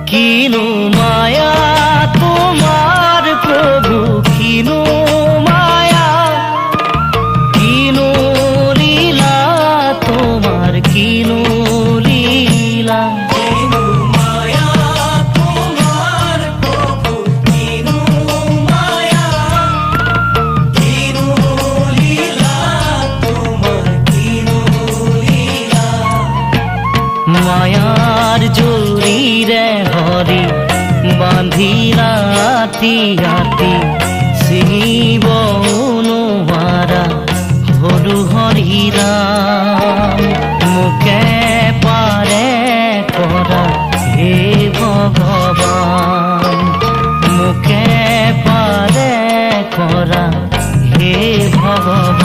কিনো মায়া তোমার প্রভু, কিনো মায়া, কিনো লীলা তোমার, কিনো লীলা। কিনো মায়া তোমার প্রভু, কিনো মায়া, কিনো লীলা তোমার, কিনো লীলা। মায়ার জরিরে হরি বাঁধি রাতি রাতি, শিব অনুমারা হলু হরিরাম। মুখে পারে করা হে ভগবান, মুখে পারে করা হে ভগবান।